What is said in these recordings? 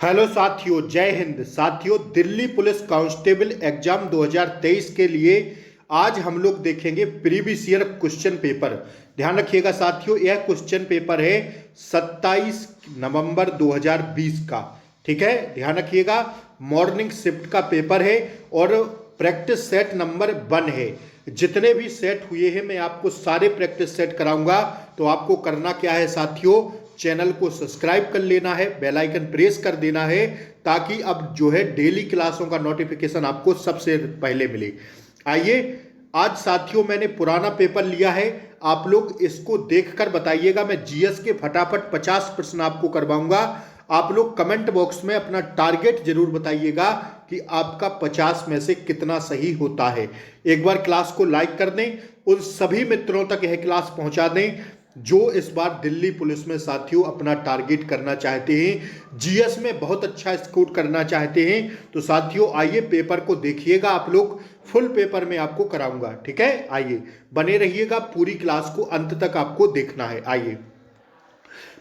Hello साथियों, जय हिंद। साथियों, दिल्ली पुलिस कांस्टेबल एग्जाम 2023 के लिए आज हम लोग देखेंगे प्रीवियस ईयर क्वेश्चन पेपर। ध्यान रखिएगा साथियों, यह क्वेश्चन पेपर है 27 नवंबर 2020 का। ठीक है, ध्यान रखिएगा। मॉर्निंग शिफ्ट का पेपर है और प्रैक्टिस सेट नंबर 1 है। जितने भी सेट हुए हैं मैं आपको सारे प्रैक्टिस सेट कराऊंगा। तो आपको करना क्या है साथियों, चैनल को सब्सक्राइब कर लेना है, बेल आइकन प्रेस कर देना है, ताकि अब जो है डेली क्लासों का नोटिफिकेशन आपको सबसे पहले मिले। आइए, आज साथियों मैंने पुराना पेपर लिया है, आप लोग इसको देखकर बताइएगा। मैं जीएस के फटाफट 50 प्रश्न आपको करवाऊंगा। आप लोग कमेंट बॉक्स में अपना टारगेट जरूर बताइएगा कि आपका 50 में से कितना सही होता है। एक बार क्लास को लाइक कर दें, उन सभी मित्रों तक यह क्लास पहुंचा दें जो इस बार दिल्ली पुलिस में साथियों अपना टारगेट करना चाहते हैं, जीएस में बहुत अच्छा स्कोर करना चाहते हैं। तो साथियों आइए, पेपर को देखिएगा, आप लोग फुल पेपर में आपको कराऊंगा। ठीक है, आइए बने रहिएगा, पूरी क्लास को अंत तक आपको देखना है। आइए,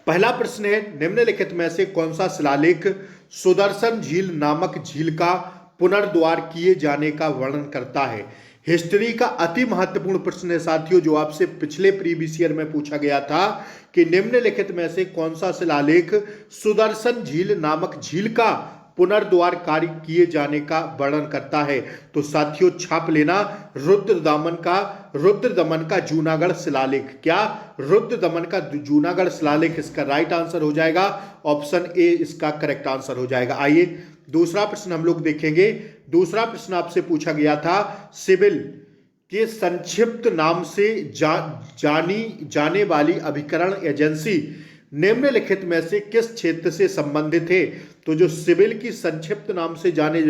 पहला प्रश्न है, निम्नलिखित में से कौन सा शिलालेख सुदर्शन झील नामक झील का पुनर्द्वार किए जाने का वर्णन करता है। हिस्ट्री का अति महत्वपूर्ण प्रश्न है साथियों, जो आपसे पिछले प्रीवियस ईयर में पूछा गया था कि निम्नलिखित में से कौन सा शिलालेख सुदर्शन झील नामक झील का पुनर्द्वार कार्य किए जाने का वर्णन करता है। तो साथियों छाप लेना, रुद्र दमन का जूनागढ़ शिलालेख। क्या रुद्र दमन का जूनागढ़ शिलालेख इसका राइट आंसर हो जाएगा। ऑप्शन ए इसका करेक्ट आंसर हो जाएगा। आइए दूसरा प्रश्न हम लोग देखेंगे। दूसरा प्रश्न आपसे पूछा गया था, सिविल के संक्षिप्त नाम से जानी जाने वाली अभिकरण एजेंसी निम्नलिखित में से किस क्षेत्र से संबंधित है। तो जो सिविल की संक्षिप्त नाम से जानी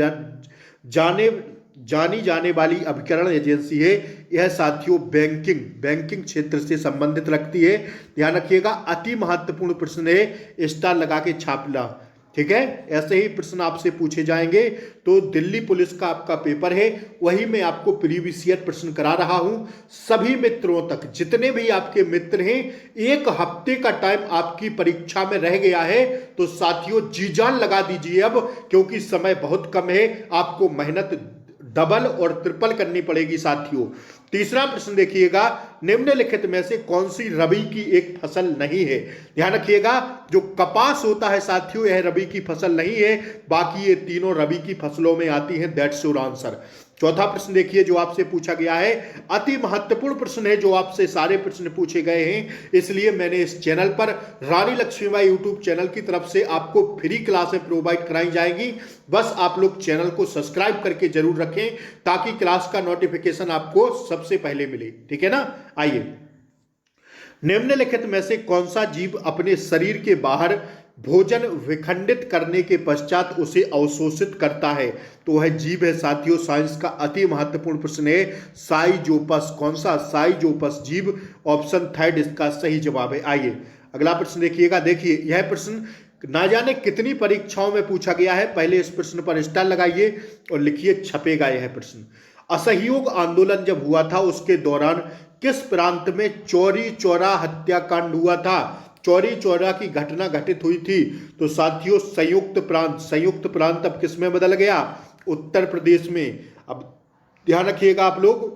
जाने वाली अभिकरण एजेंसी है, यह साथियों बैंकिंग क्षेत्र से संबंधित रखती है। ध्यान रखिएगा, अति महत्वपूर्ण प्रश्न है, स्टार लगा के छापना। ठीक है, ऐसे ही प्रश्न आपसे पूछे जाएंगे। तो दिल्ली पुलिस का आपका पेपर है, वही मैं आपको प्रीवियस ईयर प्रश्न करा रहा हूं। सभी मित्रों तक, जितने भी आपके मित्र हैं, एक हफ्ते का टाइम आपकी परीक्षा में रह गया है। तो साथियों जी जान लगा दीजिए अब, क्योंकि समय बहुत कम है, आपको मेहनत डबल और ट्रिपल करनी पड़ेगी साथियों। तीसरा प्रश्न देखिएगा, निम्नलिखित में से कौन सी रबी की एक फसल नहीं है। ध्यान रखिएगा, जो कपास होता है साथियों, यह रबी की फसल नहीं है, बाकी ये तीनों रबी की फसलों में आती हैं। That's your answer. चौथा प्रश्न देखिए, जो आपसे पूछा गया है, अति महत्वपूर्ण प्रश्न है, जो आपसे सारे प्रश्न पूछे गए हैं, इसलिए मैंने इस चैनल पर रानी लक्ष्मीबाई यूट्यूब चैनल की तरफ से आपको फ्री क्लासें प्रोवाइड कराई जाएंगी। बस आप लोग चैनल को सब्सक्राइब करके जरूर रखें, ताकि क्लास का नोटिफिकेशन आपको सबसे पहले मिले। ठीक है ना। आइए, निम्नलिखित में से कौन सा जीव अपने शरीर के बाहर भोजन विखंडित करने के पश्चात उसे अवशोषित करता है। तो वह जीव है साथियों, साइंस का अति महत्वपूर्ण प्रश्न है, साइजोपस। कौन सा? साइजोपस जीव। ऑप्शन थर्ड इसका सही जवाब है। आइए अगला प्रश्न देखिएगा। देखिए, यह प्रश्न ना जाने कितनी परीक्षाओं में पूछा गया है। पहले इस प्रश्न पर स्टार लगाइए और लिखिए छपेगा यह प्रश्न। असहयोग आंदोलन जब हुआ था, उसके दौरान किस प्रांत में चौरी चौरा हत्याकांड हुआ था। चौरी चौरा की घटना घटित हुई थी। तो साथियों संयुक्त प्रांत अब किस में बदल गया? उत्तर प्रदेश में। अब ध्यान रखिएगा आप लोग,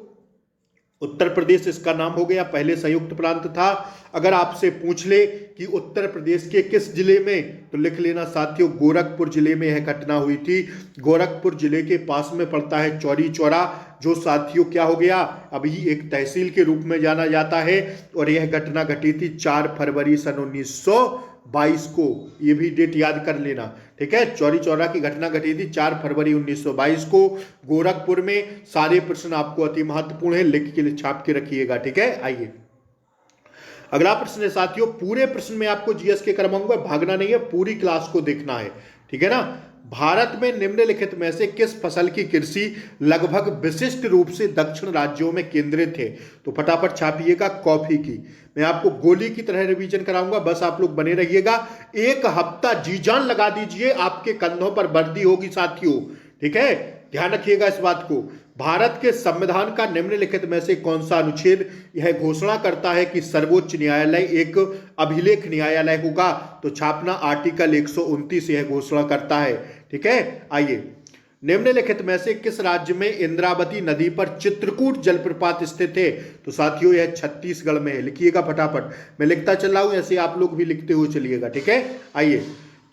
उत्तर प्रदेश इसका नाम हो गया, पहले संयुक्त प्रांत था। अगर आपसे पूछ ले कि उत्तर प्रदेश के किस जिले में, तो लिख लेना साथियों, गोरखपुर जिले में यह घटना हुई थी। गोरखपुर जिले के पास में पड़ता है चौरी चौरा, जो साथियों क्या हो गया, अभी एक तहसील के रूप में जाना जाता है। और यह घटना घटी थी 4 फरवरी सन 1922 को। यह भी डेट याद कर लेना। ठीक है, चौरी चौरा की घटना घटी थी 4 फरवरी 1922 को गोरखपुर में। सारे प्रश्न आपको अति महत्वपूर्ण है, लिख के छाप के रखिएगा। ठीक है, आइए अगला प्रश्न है साथियों, पूरे प्रश्न में आपको जीएस के करवाऊंगा, भागना नहीं है, पूरी क्लास को देखना है। ठीक है ना। भारत में निम्नलिखित में से किस फसल की कृषि लगभग विशिष्ट रूप से दक्षिण राज्यों में केंद्रित है। तो फटाफट छापिएगा, कॉफी की। मैं आपको गोली की तरह रिवीजन कराऊंगा, बस आप लोग बने रहिएगा। एक हफ्ता जी जान लगा दीजिए, आपके कंधों पर वर्दी होगी साथियों। ठीक है, ध्यान रखिएगा इस बात को। भारत के संविधान का निम्नलिखित में से कौन सा अनुच्छेद यह घोषणा करता है कि सर्वोच्च न्यायालय एक अभिलेख न्यायालय होगा? तो छापना आर्टिकल 129 यह घोषणा करता है। ठीक है, आइए, निम्नलिखित में से किस राज्य में इंद्रावती नदी पर चित्रकूट जलप्रपात स्थित है? तो साथियों यह छत्तीसगढ़ में है। लिखिएगा फटाफट, मैं लिखता चल रहा हूं, ऐसे आप लोग भी लिखते हुए चलिएगा। ठीक है, आइए,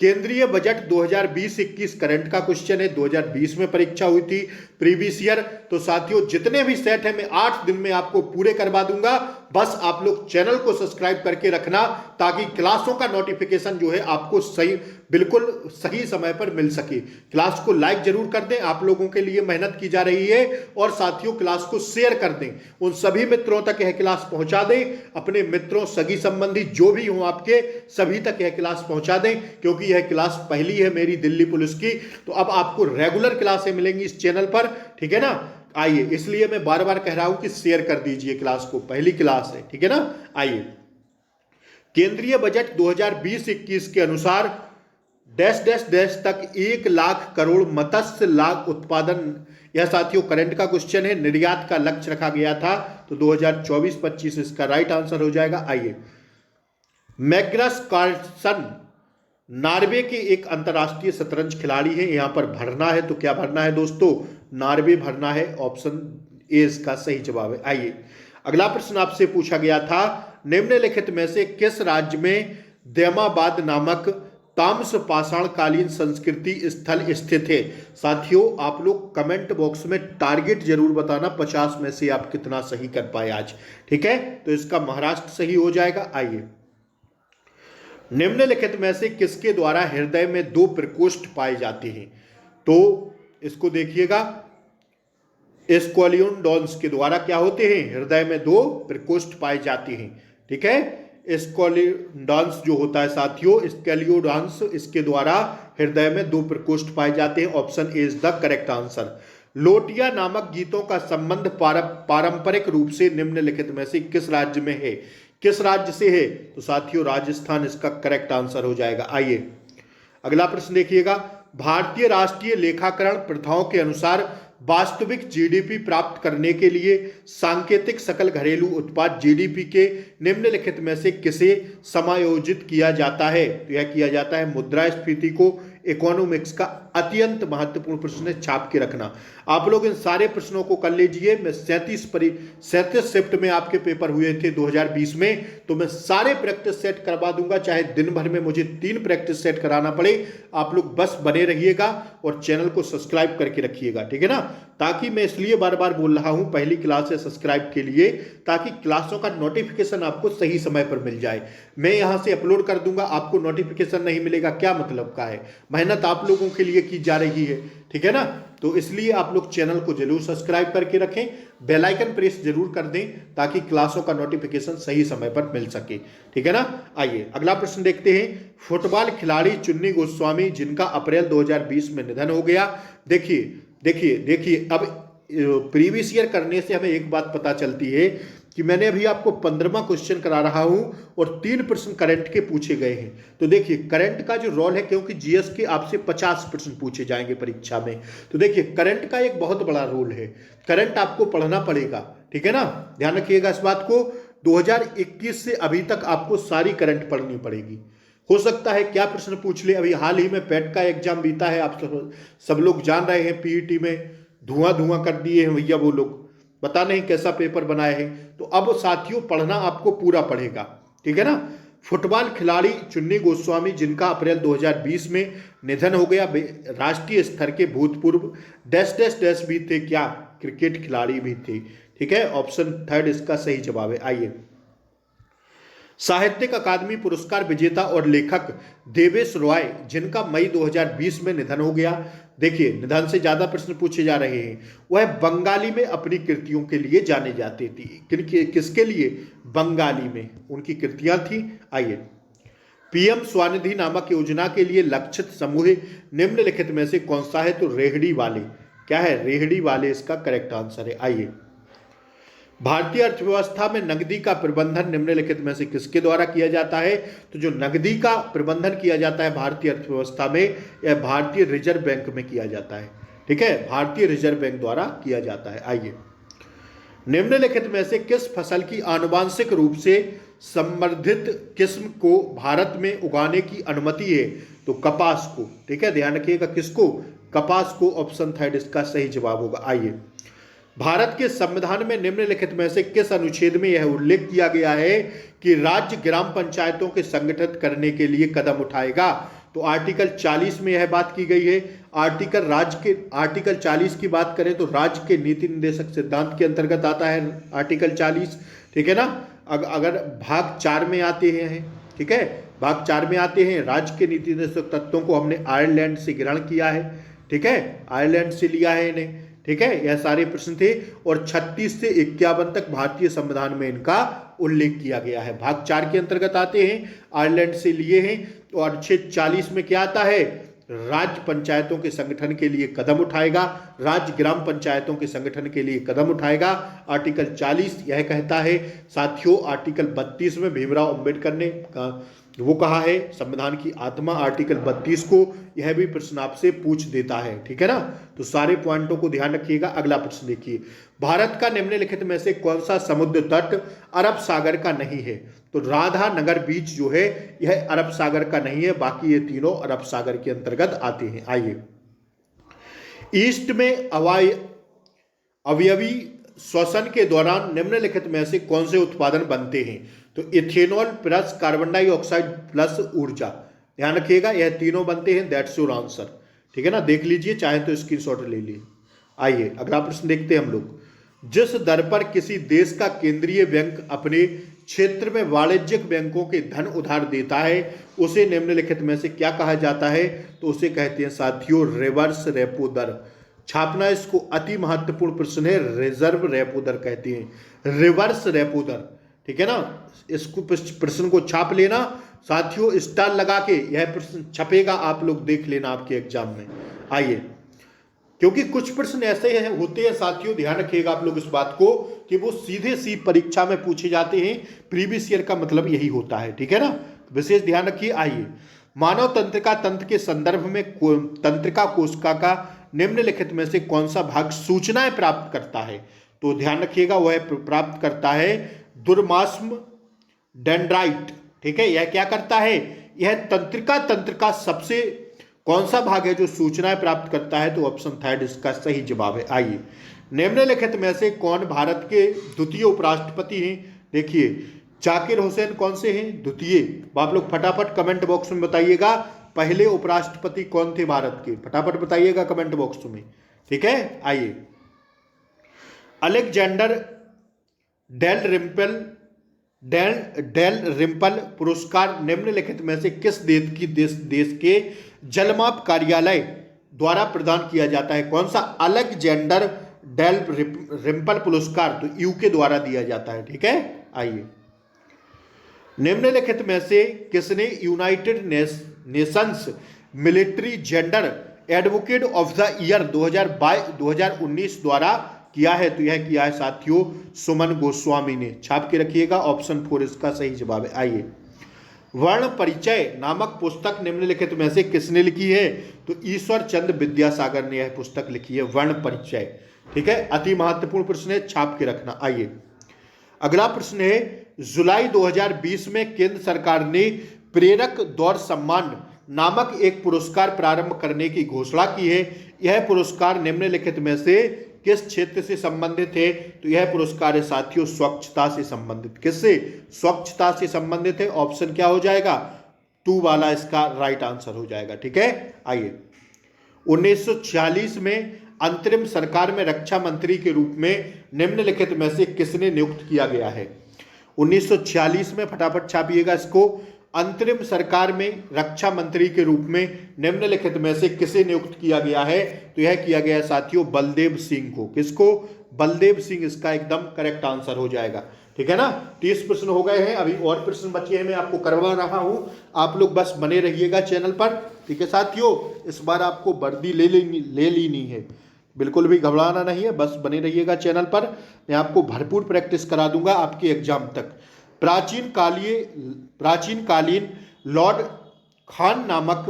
केंद्रीय बजट 2020-21 करंट का क्वेश्चन है, 2020 में परीक्षा हुई थी प्रीवियस ईयर। तो साथियों जितने भी सेट है मैं 8 दिन में आपको पूरे करवा दूंगा, बस आप लोग चैनल को सब्सक्राइब करके रखना ताकि क्लासों का नोटिफिकेशन जो है आपको सही, बिल्कुल सही समय पर मिल सके। क्लास को लाइक जरूर कर दें, आप लोगों के लिए मेहनत की जा रही है, और साथियों क्लास को शेयर कर दें, उन सभी मित्रों तक यह क्लास पहुंचा दें, अपने मित्रों सगी संबंधी जो भी हो आपके सभी तक यह क्लास पहुंचा दें, क्योंकि यह क्लास पहली है मेरी दिल्ली पुलिस की। तो अब आपको रेगुलर क्लासें मिलेंगी इस चैनल पर, ठीक है ना। आइए, इसलिए मैं बार बार कह रहा हूं कि शेयर कर दीजिए क्लास को, पहली क्लास है, ठीक है ना। आइए, केंद्रीय बजट 2020-21 के अनुसार डैश डैश डैश तक 1 लाख करोड़ मत्स्य लाख उत्पादन, यह साथियों करंट का क्वेश्चन है, निर्यात का लक्ष्य रखा गया था। तो 2024-25 इसका राइट आंसर हो जाएगा। आइए, मैग्नस कार्लसन नॉर्वे के एक अंतरराष्ट्रीय शतरंज खिलाड़ी है। यहां पर भरना है, तो क्या भरना है दोस्तों? नॉर्वे भरना है, ऑप्शन ए इसका सही जवाब है। आइए, अगला प्रश्न आपसे पूछा गया था, निम्नलिखित में से किस राज्य में दैमाबाद नामक ताम्र पाषाण कालीन संस्कृति स्थल स्थित है? साथियों आप लोग कमेंट बॉक्स में टारगेट जरूर बताना, 50 में से आप कितना सही कर पाए आज। ठीक है, तो इसका महाराष्ट्र सही हो जाएगा। आइए, निम्नलिखित में से किसके द्वारा हृदय में 2 प्रकोष्ठ पाए जाते हैं? तो इसको देखिएगा, स्क्वालियोडॉन्स के द्वारा क्या होते हैं? हृदय में 2 प्रकोष्ठ पाए जाते हैं। ठीक है, स्क्वालियोडॉन्स जो होता है साथियों, स्क्वालियोडॉन्स, इसके द्वारा हृदय में 2 प्रकोष्ठ पाए जाते हैं। Option A is the correct answer. लोटिया नामक गीतों का संबंध पारंपरिक रूप से निम्नलिखित में से किस राज्य में है? किस राज्य से है? तो साथियों राजस्थान इसका करेक्ट आंसर हो जाएगा। आइए, अगला प्रश्न देखिएगा, भारतीय राष्ट्रीय लेखाकरण प्रथाओं के अनुसार वास्तविक जीडीपी प्राप्त करने के लिए सांकेतिक सकल घरेलू उत्पाद जीडीपी के निम्नलिखित में से किसे समायोजित किया जाता है? तो यह किया जाता है मुद्रास्फीति को। इकोनॉमिक्स का अत्यंत महत्वपूर्ण प्रश्न है, छाप के रखना। आप लोग इन सारे प्रश्नों को कर लीजिए। मैं 37 शिफ्ट में आपके पेपर हुए थे 2020 में, तो मैं सारे प्रैक्टिस सेट करवा दूंगा, चाहे दिन भर में मुझे 3 प्रैक्टिस सेट कराना पड़े। आप लोग बस बने रहिएगा और चैनल को सब्सक्राइब करके रखिएगा, ठीक है ना। ताकि मैं इसलिए बार बार बोल रहा हूं पहली क्लास से सब्सक्राइब के लिए, ताकि क्लासों का नोटिफिकेशन आपको सही समय पर मिल जाए। मैं यहां से अपलोड कर दूंगा, आपको नोटिफिकेशन नहीं मिलेगा, क्या मतलब का है? मेहनत आप लोगों के लिए की जा रही है, ठीक है ना। तो इसलिए आप लोग चैनल को जरूर सब्सक्राइब करके रखें, बेल आइकन प्रेस जरूर कर दें ताकि क्लासों का नोटिफिकेशन सही समय पर मिल सके, ठीक है ना। आइए, अगला प्रश्न देखते हैं। फुटबॉल खिलाड़ी चुन्नी गोस्वामी जिनका अप्रैल 2020 में निधन हो गया। देखिए अब प्रीवियस ईयर करने से हमें एक बात पता चलती है कि मैंने अभी आपको 15वां क्वेश्चन करा रहा हूं और 3 प्रश्न करंट के पूछे गए हैं। तो देखिए करंट का जो रोल है, क्योंकि जीएस के आपसे 50 प्रश्न पूछे जाएंगे परीक्षा में, तो देखिए करंट का एक बहुत बड़ा रोल है। करंट आपको पढ़ना पड़ेगा, ठीक है ना, ध्यान रखिएगा इस बात को। 2021 से अभी तक आपको सारी करंट पढ़नी पड़ेगी। हो सकता है क्या प्रश्न पूछ ले। अभी हाल ही में पेट का एग्जाम बीता है, आप सब लोग जान रहे हैं, पीईटी में धुआं कर दिए हैं भैया वो लोग, पता नहीं कैसा पेपर बनाए हैं। तो अब साथियों पढ़ना आपको पूरा पड़ेगा, ठीक है ना। फुटबॉल खिलाड़ी चुन्नी गोस्वामी जिनका अप्रैल 2020 में निधन हो गया, राष्ट्रीय स्तर के भूतपूर्व डैश डैश डैश भी थे, क्या क्रिकेट खिलाड़ी भी थे, ठीक है। ऑप्शन थर्ड इसका सही जवाब है। आइए, साहित्यिक अकादमी पुरस्कार विजेता और लेखक देवेश रॉय जिनका मई 2020 में निधन हो गया। देखिए निधन से ज्यादा प्रश्न पूछे जा रहे हैं। वह बंगाली में अपनी कृतियों के लिए जाने जाते थे। किसके लिए? बंगाली में उनकी कृतियां थी। आइए, पीएम स्वनिधि नामक योजना के लिए लक्षित समूह निम्नलिखित में से कौन सा है? तो रेहड़ी वाले। क्या है? रेहड़ी वाले इसका करेक्ट आंसर है। आइए, भारतीय अर्थव्यवस्था में नकदी का प्रबंधन निम्नलिखित में से किसके द्वारा किया जाता है? तो जो नकदी का प्रबंधन किया जाता है भारतीय अर्थव्यवस्था में, यह भारतीय रिजर्व बैंक में किया जाता है, ठीक है, भारतीय रिजर्व बैंक द्वारा किया जाता है। आइए, निम्नलिखित में से किस फसल की आनुवांशिक रूप से संवर्धित किस्म को भारत में उगाने की अनुमति है? तो कपास को। ठीक है, ध्यान रखिएगा, किसको? कपास को। ऑप्शन थर्ड इसका सही जवाब होगा। आइए, भारत के संविधान में निम्नलिखित में से किस अनुच्छेद में यह उल्लेख किया गया है कि राज्य ग्राम पंचायतों के संगठित करने के लिए कदम उठाएगा? तो आर्टिकल 40 में यह बात की गई है। आर्टिकल 40 की बात करें तो राज्य के नीति निर्देशक सिद्धांत के अंतर्गत आता है आर्टिकल 40। ठीक है ना। अगर भाग 4 में आते हैं, ठीक है, भाग 4 में आते हैं, राज्य के नीति निर्देशक तत्वों को हमने आयरलैंड से ग्रहण किया है। ठीक है, आयरलैंड से लिया है इन्हें। ठीक है, यह सारे प्रश्न थे और 36 से 51 तक भारतीय संविधान में इनका उल्लेख किया गया है। भाग 4 के अंतर्गत आते हैं, आयरलैंड से लिए हैं। और अनुच्छेद 40 में क्या आता है? राज्य पंचायतों के संगठन के लिए कदम उठाएगा, राज्य ग्राम पंचायतों के संगठन के लिए कदम उठाएगा। आर्टिकल 40 यह कहता है। साथियों, आर्टिकल 32 में भीमराव अंबेडकर ने वो कहा है संविधान की आत्मा, आर्टिकल 32 को। यह भी प्रश्न आपसे पूछ देता है। ठीक है ना, तो सारे पॉइंटों को ध्यान रखिएगा। अगला प्रश्न देखिए, भारत का निम्नलिखित में से कौन सा समुद्र तट अरब सागर का नहीं है? तो राधा नगर बीच जो है यह अरब सागर का नहीं है, बाकी ये तीनों अरब सागर के अंतर्गत आते हैं। आइए, ईस्ट में अवयवी श्वसन के दौरान निम्नलिखित में से कौन से उत्पादन बनते हैं? तो ethanol plus carbon dioxide plus ऊर्जा। ध्यान रखिएगा, यह तीनों बनते हैं। That's your answer. ठीक है ना, देख लीजिए, चाहे तो स्क्रीनशॉट ले लीजिए। आइए, अगला प्रश्न देखते हैं हम लोग। जिस दर पर किसी देश का केंद्रीय बैंक अपने क्षेत्र में वाणिज्यिक बैंकों के धन उधार देता है, उसे निम्नलिखित में से क्या कहा जाता है? तो उसे कहते हैं साथियों रिवर्स रेपो दर। छापना इसको अति महत्वपूर्ण प्रश्न है। रिजर्व रेपो दर कहते हैं, रिवर्स रेपो दर। ठीक है ना, इसको प्रश्न को छाप लेना साथियों, स्टार लगा के। यह प्रश्न छपेगा, आप लोग देख लेना आपके एग्जाम में। आइए, क्योंकि कुछ प्रश्न ऐसे हैं होते हैं साथियों, ध्यान रखिएगा आप लोग इस बात को, कि वो सीधे सी परीक्षा में पूछे जाते हैं। प्रीवियस ईयर का मतलब यही होता है। ठीक है ना, विशेष ध्यान रखिए। आइए, मानव तंत्रिका तंत्र के संदर्भ में तंत्रिका कोशिका का निम्नलिखित में से कौन सा भाग सूचनाएं प्राप्त करता है? तो ध्यान रखिएगा, वह प्राप्त करता है दुर्मास्म डेंड्राइट। ठीक है, यह क्या करता है? यह तंत्रिका तंत्र का सबसे कौन सा भाग है जो सूचनाएं प्राप्त करता है? तो ऑप्शन थर्ड इसका सही जवाब है। आइए, निम्नलिखित में से कौन भारत के द्वितीय उपराष्ट्रपति हैं? देखिए, जाकिर हुसैन कौन से हैं? द्वितीय। आप लोग फटाफट कमेंट बॉक्स में बताइएगा, पहले उपराष्ट्रपति कौन थे भारत के? फटाफट बताइएगा कमेंट बॉक्स में। ठीक है, आइए, अलेक्जेंडर डेल रिम्पल पुरस्कार निम्नलिखित में से किस देश के जलमाप कार्यालय द्वारा प्रदान किया जाता है? कौन सा? अलेक्जेंडर डेल रिम्पल पुरस्कार तो यूके द्वारा दिया जाता है। ठीक है, आइए, निम्नलिखित में से किसने United Nations military gender advocate of the year 2019 द्वारा किया है? तो यह किया है साथियों सुमन गोस्वामी ने। छाप के रखिएगा, ऑप्शन 4 इसका सही जवाब है। आइए, वर्ण परिचय नामक पुस्तक निम्नलिखित में से किसने लिखी है? तो ईश्वर चंद्र विद्यासागर ने यह पुस्तक लिखी है, वर्ण परिचय। ठीक है, अति महत्वपूर्ण प्रश्न है, छाप के रखना। आइए, अगला प्रश्न है, जुलाई 2020 में केंद्र सरकार ने प्रेरक दौर सम्मान नामक एक पुरस्कार प्रारंभ करने की घोषणा की है। यह पुरस्कार निम्नलिखित में से किस क्षेत्र से संबंधित है? तो यह पुरस्कार है साथियों स्वच्छता से संबंधित। किससे? स्वच्छता से संबंधित है। ऑप्शन क्या हो जाएगा? 2 वाला इसका राइट आंसर हो जाएगा। ठीक है, आइए, 1946 में अंतरिम सरकार में रक्षा मंत्री के रूप में निम्नलिखित में से किसने नियुक्त किया गया है? 1946 में, फटाफट छापिएगा इसको, अंतरिम सरकार में रक्षा मंत्री के रूप में निम्नलिखित में से किसे नियुक्त किया गया है? तो यह किया गया है साथियों बलदेव सिंह को। किसको? बलदेव सिंह इसका एकदम करेक्ट आंसर हो जाएगा। ठीक है ना, 30 प्रश्न हो गए हैं, अभी और प्रश्न बचे हैं, मैं आपको करवा रहा हूं, आप लोग बस बने रहिएगा चैनल पर। ठीक है साथियों, इस बार आपको वर्दी ले लेनी है, बिल्कुल भी घबराना नहीं है, बस बने रहिएगा चैनल पर। मैं आपको भरपूर प्रैक्टिस करा दूंगा आपके एग्जाम तक। प्राचीन कालीन लॉर्ड खान नामक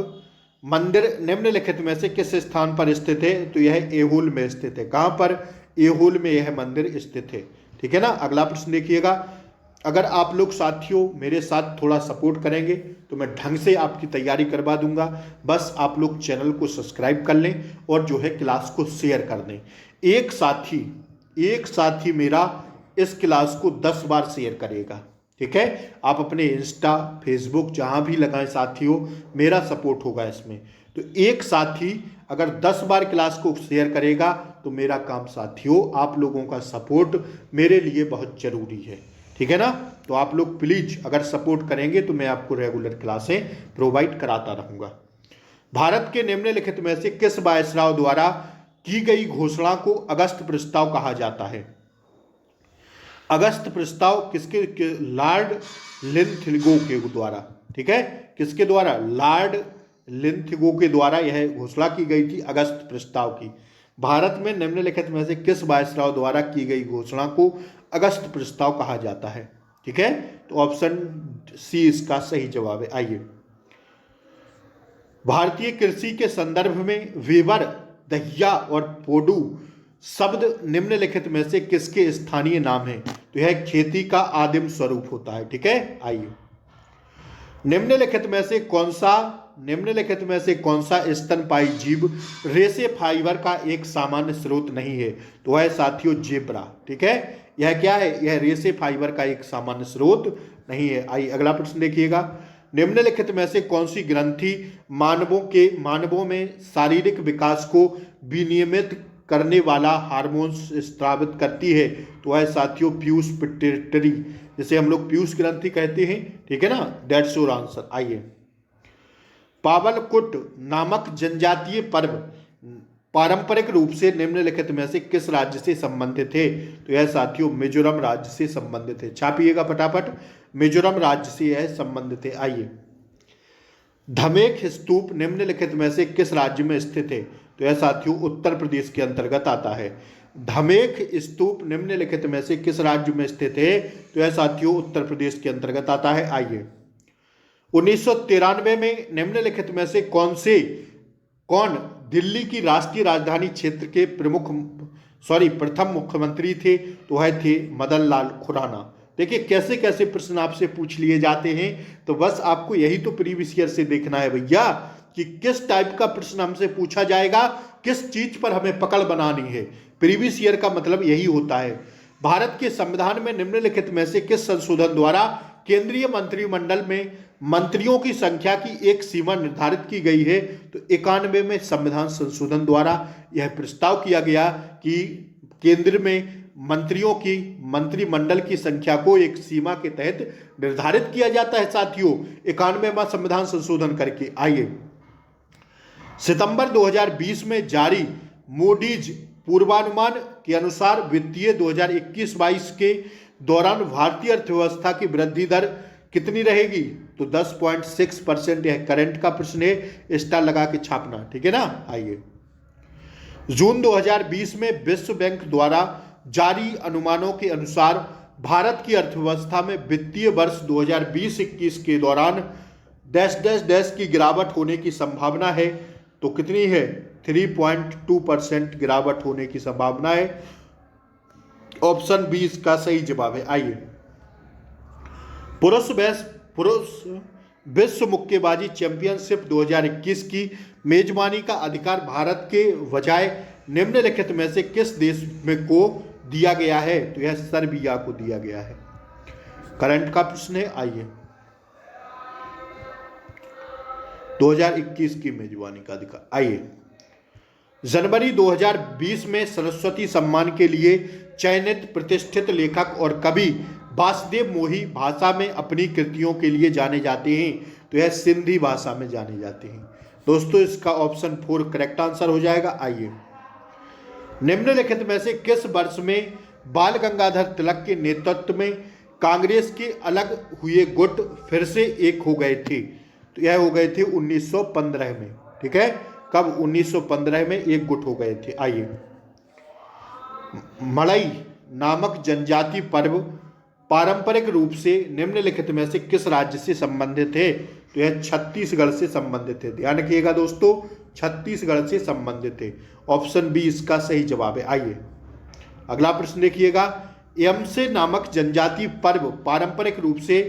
मंदिर निम्नलिखित में से किस स्थान पर स्थित है? तो यह एहोल में स्थित है। कहां पर? एहोल में यह मंदिर स्थित है। ठीक है ना। अगला प्रश्न देखिएगा, अगर आप लोग साथियों मेरे साथ थोड़ा सपोर्ट करेंगे तो मैं ढंग से आपकी तैयारी करवा दूंगा। बस आप लोग चैनल को सब्सक्राइब कर लें और जो है क्लास को शेयर कर दें। एक साथी मेरा इस क्लास को 10 बार शेयर करेगा। ठीक है, आप अपने इंस्टा फेसबुक जहां भी लगाएं साथियों, मेरा सपोर्ट होगा इसमें। तो एक साथी अगर 10 बार क्लास को शेयर करेगा तो मेरा काम साथियों, आप लोगों का सपोर्ट मेरे लिए बहुत जरूरी है। ठीक है ना। तो आप लोग प्लीज अगर सपोर्ट करेंगे तो मैं आपको रेगुलर क्लासें प्रोवाइड कराता रहूंगा। भारत के निम्नलिखित में से किस वायसराय द्वारा की गई घोषणा को अगस्त प्रस्ताव कहा जाता है? अगस्त प्रस्ताव लॉर्ड लिंथगो के द्वारा। ठीक है, किसके द्वारा? लॉर्ड लिंथगो के द्वारा यह घोषणा की गई थी अगस्त प्रस्ताव की। भारत में निम्नलिखित में से किस वायसराय द्वारा की गई घोषणा को अगस्त प्रस्ताव कहा जाता है? ठीक है, तो ऑप्शन सी इसका सही जवाब है। आइए, भारतीय कृषि के संदर्भ में वेबर, दहिया और पोडू शब्द निम्नलिखित में से किसके स्थानीय नाम हैं? तो यह खेती का आदिम स्वरूप होता है। ठीक है, आइए, निम्नलिखित में से कौन सा स्तनपायी जीव रेशे फाइबर का एक सामान्य स्रोत नहीं है? तो वह साथियों जेब्रा। ठीक है, यह क्या है? यह रेशे फाइबर का एक सामान्य स्रोत नहीं है। आइए अगला प्रश्न देखिएगा, निम्नलिखित में से कौन सी ग्रंथि मानवों में शारीरिक विकास को विनियमित करने वाला हार्मोन स्रावित करती है? तो वह साथियों पीयूष पिट्यूटरी, जिसे हम लोग पीयूष ग्रंथि कहते हैं। ठीक है ना, दैट्स योर आंसर। आइए, पावलकुट नामक जनजातीय पर्व पारंपरिक रूप से निम्नलिखित में से किस राज्य से संबंधित है? तो यह साथियों मिजोरम राज्य से संबंधित है। छापिएगा फटाफट, मिजोरम राज्य से यह संबंधित है। आइए, धमेख स्तूप निम्नलिखित में से किस राज्य में स्थित है? तो यह साथियों उत्तर प्रदेश के अंतर्गत आता है। धमेख स्तूप निम्नलिखित में से किस राज्य में स्थित है? तो यह साथियों उत्तर प्रदेश के अंतर्गत आता है। आइए, 1993 में निम्नलिखित में से कौन दिल्ली की राष्ट्रीय राजधानी क्षेत्र के प्रथम मुख्यमंत्री थे? तो वह थे मदन लाल खुराना। देखिए कैसे कैसे प्रश्न आपसे पूछ लिए जाते हैं, तो बस आपको यही तो प्रीवियस ईयर से देखना है भैया कि किस टाइप का प्रश्न हमसे पूछा जाएगा, किस चीज पर हमें पकड़ बनानी है। प्रीवियस ईयर का मतलब यही होता है। भारत के संविधान में निम्नलिखित में से किस संशोधन द्वारा केंद्रीय मंत्रिमंडल में मंत्रियों की संख्या की एक सीमा निर्धारित की गई है? तो 91 में संविधान संशोधन द्वारा यह प्रस्ताव किया गया कि केंद्र में मंत्रिमंडल की संख्या को एक सीमा के तहत निर्धारित किया जाता है साथियों, 91वां संविधान संशोधन करके। आइए, सितंबर 2020 में जारी मूडीज पूर्वानुमान के अनुसार वित्तीय 2021-22 के दौरान भारतीय अर्थव्यवस्था की वृद्धि दर कितनी रहेगी? तो 10.6%। यह करंट का प्रश्न है, स्टार लगा के छापना। ठीक है ना। आइए, जून 2020 में विश्व बैंक द्वारा जारी अनुमानों के अनुसार भारत की अर्थव्यवस्था में वित्तीय वर्ष 2020-21 के दौरान डैश डैश डैश की गिरावट होने की संभावना है। तो कितनी है? 3.2% गिरावट होने की संभावना है। ऑप्शन बी इसका सही जवाब है। आइए, पुरुष विश्व मुक्केबाजी चैंपियनशिप 2021 की मेजबानी का अधिकार भारत के बजाय निम्नलिखित में से किस देश में को दिया गया है? तो यह सर्बिया को दिया गया है। करंट का प्रश्न है। आइए, 2021 की मेजबानी का अधिकार। आइए, जनवरी 2020 में सरस्वती सम्मान के लिए चयनित प्रतिष्ठित लेखक और कवि वासुदेव मोही भाषा में अपनी कृतियों के लिए जाने जाते हैं? तो यह सिंधी भाषा में जाने जाते हैं। दोस्तों इसका ऑप्शन 4 करेक्ट आंसर हो जाएगा। आइए, निम्नलिखित में से किस वर्ष में बाल गंगाधर तिलक के नेतृत्व में कांग्रेस के अलग हुए गुट फिर से एक हो गए थे? तो यह हो गए थे 1915 में। ठीक है, कब? 1915 में एक गुट हो गए थे। आइए, मड़ई नामक जनजाति पर्व पारंपरिक रूप से निम्नलिखित में से किस राज्य से संबंधित है? तो यह छत्तीसगढ़ से संबंधित है। ध्यान रखिएगा दोस्तों, छत्तीसगढ़ से संबंधित है। ऑप्शन बी इसका सही जवाब है। आइए अगला प्रश्न देखिएगा, यमसे नामक जनजातीय पर्व पारंपरिक रूप से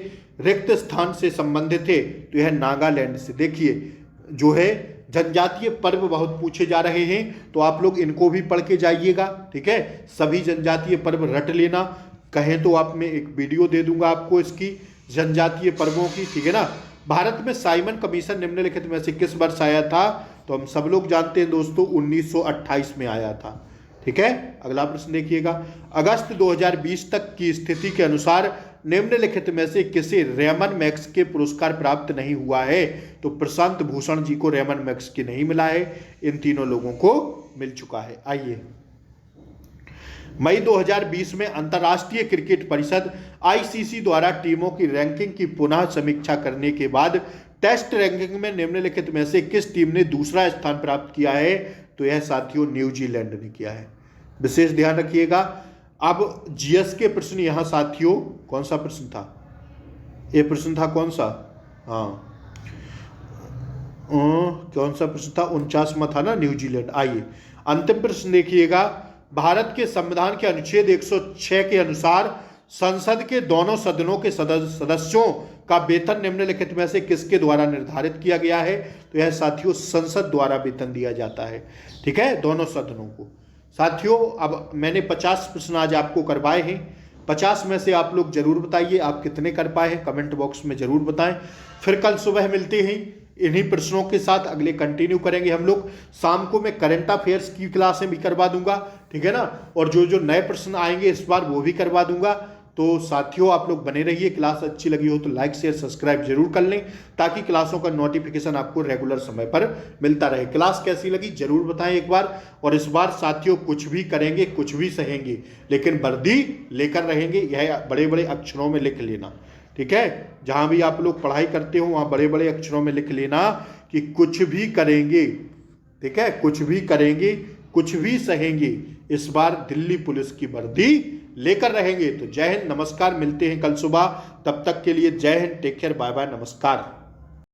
रिक्त स्थान से संबंधित है, तो यह नागालैंड से। देखिए जो है जनजातीय पर्व बहुत पूछे जा रहे हैं, तो आप लोग इनको भी पढ़ के जाइएगा, ठीक है। सभी जनजातीय पर्व रट लेना, कहें तो आप मैं एक वीडियो दे दूंगा आपको इसकी जनजातीय पर्वों की, ठीक है ना। भारत में साइमन कमीशन निम्नलिखित में से किस वर्ष आया था, तो हम सब लोग जानते हैं दोस्तों 1928 में आया था, ठीक है। अगला प्रश्न देखिएगा, अगस्त 2020 तक की स्थिति के अनुसार निम्नलिखित में से किसे रेमन मैक्स के पुरस्कार प्राप्त नहीं हुआ है, तो प्रशांत भूषण जी को रेमन मैक्स के नहीं मिला है, इन तीनों लोगों को मिल चुका है। आइए मई 2020 में अंतर्राष्ट्रीय क्रिकेट परिषद आईसीसी द्वारा टीमों की रैंकिंग की पुनः समीक्षा करने के बाद टेस्ट रैंकिंग में निम्नलिखित में से किस टीम ने दूसरा स्थान प्राप्त किया है, तो यह साथियों न्यूजीलैंड ने किया है। विशेष ध्यान रखिएगा। अब जीएस के प्रश्न यहां साथियों, कौन सा प्रश्न था, ये प्रश्न था कौन सा, हाँ कौन सा प्रश्न था, 49वां था ना, न्यूजीलैंड। आइए अंतिम प्रश्न देखिएगा, भारत के संविधान के अनुच्छेद 106 के अनुसार संसद के दोनों सदनों के सदस्यों का वेतन निम्नलिखित में से किसके द्वारा निर्धारित किया गया है, तो यह साथियों संसद द्वारा वेतन दिया जाता है, ठीक है, दोनों सदनों को। साथियों अब मैंने 50 प्रश्न आज आपको करवाए हैं, 50 में से आप लोग जरूर बताइए आप कितने कर पाए हैं, कमेंट बॉक्स में जरूर बताएं। फिर कल सुबह मिलते हैं इन्हीं प्रश्नों के साथ, अगले कंटिन्यू करेंगे हम लोग। शाम को मैं करंट अफेयर्स की क्लासें भी करवा दूंगा, ठीक है ना, और जो जो नए प्रश्न आएंगे इस बार वो भी करवा दूंगा। तो साथियों आप लोग बने रहिए, क्लास अच्छी लगी हो तो लाइक शेयर सब्सक्राइब जरूर कर लें, ताकि क्लासों का नोटिफिकेशन आपको रेगुलर समय पर मिलता रहे। क्लास कैसी लगी जरूर बताएं एक बार। और इस बार साथियों कुछ भी करेंगे, कुछ भी सहेंगे, लेकिन वर्दी लेकर रहेंगे, यह बड़े बड़े अक्षरों में लिख लेना, ठीक है। जहां भी आप लोग पढ़ाई करते हो वहां बड़े बड़े अक्षरों में लिख लेना कि कुछ भी करेंगे, ठीक है, कुछ भी करेंगे, कुछ भी सहेंगे, इस बार दिल्ली पुलिस की वर्दी लेकर रहेंगे। तो जय हिंद, नमस्कार, मिलते हैं कल सुबह, तब तक के लिए जय हिंद, टेक केयर, बाय बाय, नमस्कार।